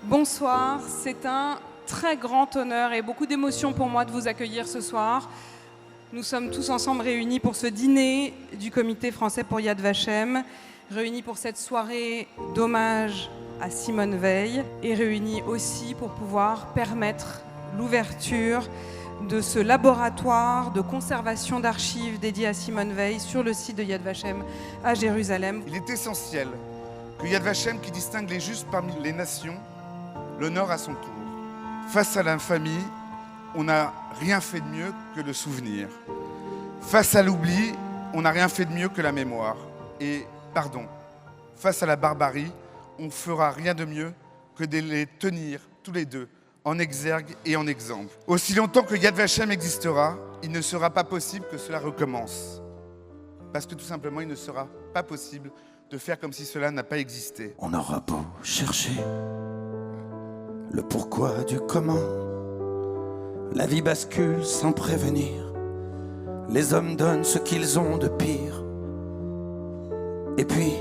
Bonsoir, c'est un très grand honneur et beaucoup d'émotion pour moi de vous accueillir ce soir. Nous sommes tous ensemble réunis pour ce dîner du Comité français pour Yad Vashem, réunis pour cette soirée d'hommage à Simone Veil et réunis aussi pour pouvoir permettre l'ouverture de ce laboratoire de conservation d'archives dédié à Simone Veil sur le site de Yad Vashem à Jérusalem. Il est essentiel que Yad Vashem, qui distingue les justes parmi les nations, l'honore à son tour. Face à l'infamie, on n'a rien fait de mieux que le souvenir. Face à l'oubli, on n'a rien fait de mieux que la mémoire. Et, pardon, face à la barbarie, on ne fera rien de mieux que de les tenir tous les deux en exergue et en exemple. Aussi longtemps que Yad Vashem existera, il ne sera pas possible que cela recommence. Parce que tout simplement, il ne sera pas possible de faire comme si cela n'a pas existé. On aura beau chercher le pourquoi du comment, la vie bascule sans prévenir. Les hommes donnent ce qu'ils ont de pire. Et puis,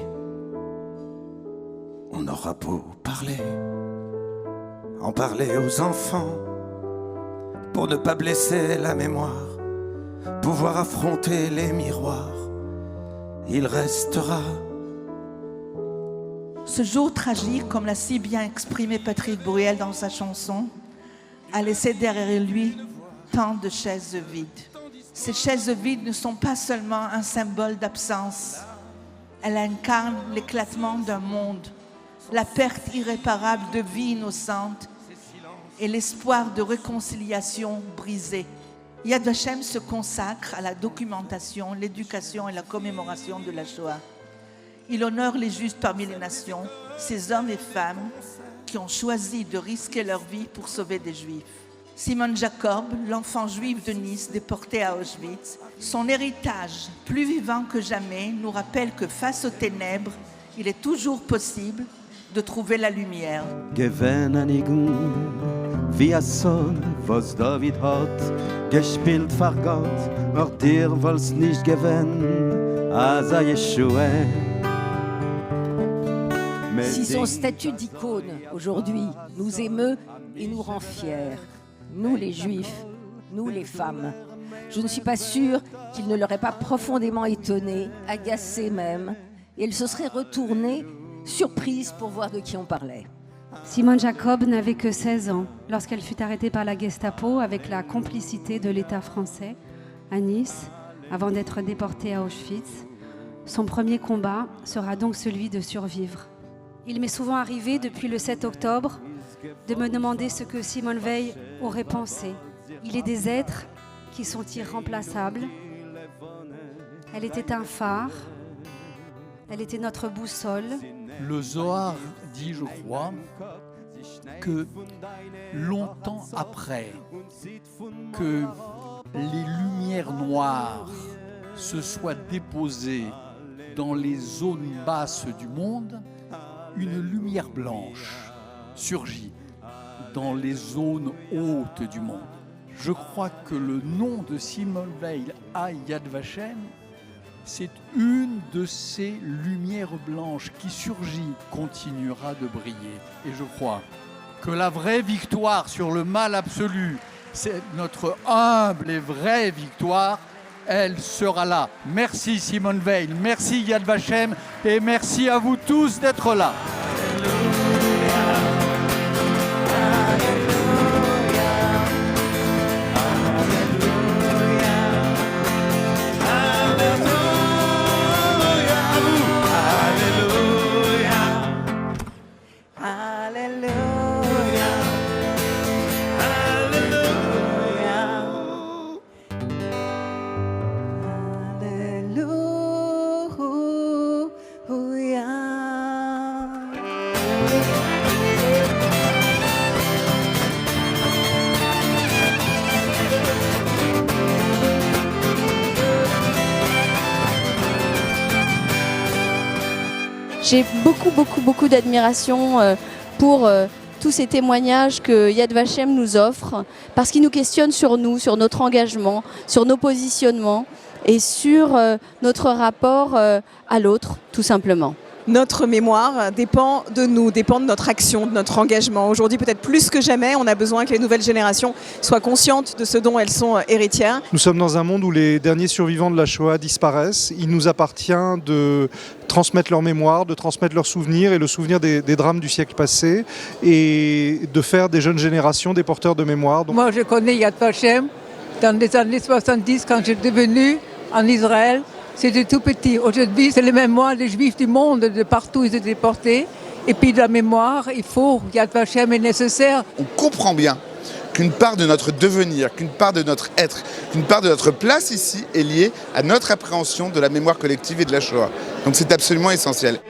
on aura beau parler, en parler aux enfants, pour ne pas blesser la mémoire, pouvoir affronter les miroirs. Il restera. Ce jour tragique, comme l'a si bien exprimé Patrick Bruel dans sa chanson, a laissé derrière lui tant de chaises vides. Ces chaises vides ne sont pas seulement un symbole d'absence. Elles incarnent l'éclatement d'un monde, la perte irréparable de vie innocente et l'espoir de réconciliation brisée. Yad Vashem se consacre à la documentation, l'éducation et la commémoration de la Shoah. Il honore les justes parmi les nations, ces hommes et femmes qui ont choisi de risquer leur vie pour sauver des Juifs. Simon Jacob, l'enfant juif de Nice déporté à Auschwitz, son héritage, plus vivant que jamais, nous rappelle que face aux ténèbres, il est toujours possible de trouver la lumière. Wie a Sohn, was David hat, gespielt vor Gott, auch dir wollt's nicht gewinnen, als Yeshua. Si son statut d'icône aujourd'hui nous émeut et nous rend fiers, nous les Juifs, nous les femmes, je ne suis pas sûre qu'il ne l'aurait pas profondément étonné, agacé même, et elle se serait retournée, surprise pour voir de qui on parlait. Simone Jacob n'avait que 16 ans lorsqu'elle fut arrêtée par la Gestapo avec la complicité de l'État français à Nice avant d'être déportée à Auschwitz. Son premier combat sera donc celui de survivre. Il m'est souvent arrivé depuis le 7 octobre de me demander ce que Simone Veil aurait pensé. Il est des êtres qui sont irremplaçables. Elle était un phare. Elle était notre boussole. Le Zohar dit, je crois, que longtemps après que les lumières noires se soient déposées dans les zones basses du monde, une lumière blanche surgit dans les zones hautes du monde. Je crois que le nom de Simone Veil à Yad Vashem, c'est une de ces lumières blanches qui surgit, continuera de briller. Et je crois que la vraie victoire sur le mal absolu, c'est notre humble et vraie victoire, elle sera là. Merci Simone Veil, merci Yad Vashem et merci à vous tous d'être là. J'ai beaucoup d'admiration pour tous ces témoignages que Yad Vashem nous offre, parce qu'il nous questionne sur nous, sur notre engagement, sur nos positionnements et sur notre rapport à l'autre, tout simplement. notre mémoire dépend de nous, dépend de notre action, de notre engagement. Aujourd'hui, peut-être plus que jamais, on a besoin que les nouvelles générations soient conscientes de ce dont elles sont héritières. Nous sommes dans un monde où les derniers survivants de la Shoah disparaissent. Il nous appartient de transmettre leur mémoire, de transmettre leurs souvenirs et le souvenir des drames du siècle passé et de faire des jeunes générations des porteurs de mémoire. Donc... Moi, je connais Yad Vashem dans les années 70 quand j'étais venue en Israël. C'était tout petit. Aujourd'hui, c'est les mémoires des Juifs du monde, de partout ils étaient déportés. Et puis de la mémoire, Yad Vashem est nécessaire. On comprend bien qu'une part de notre devenir, qu'une part de notre être, qu'une part de notre place ici est liée à notre appréhension de la mémoire collective et de la Shoah. Donc c'est absolument essentiel.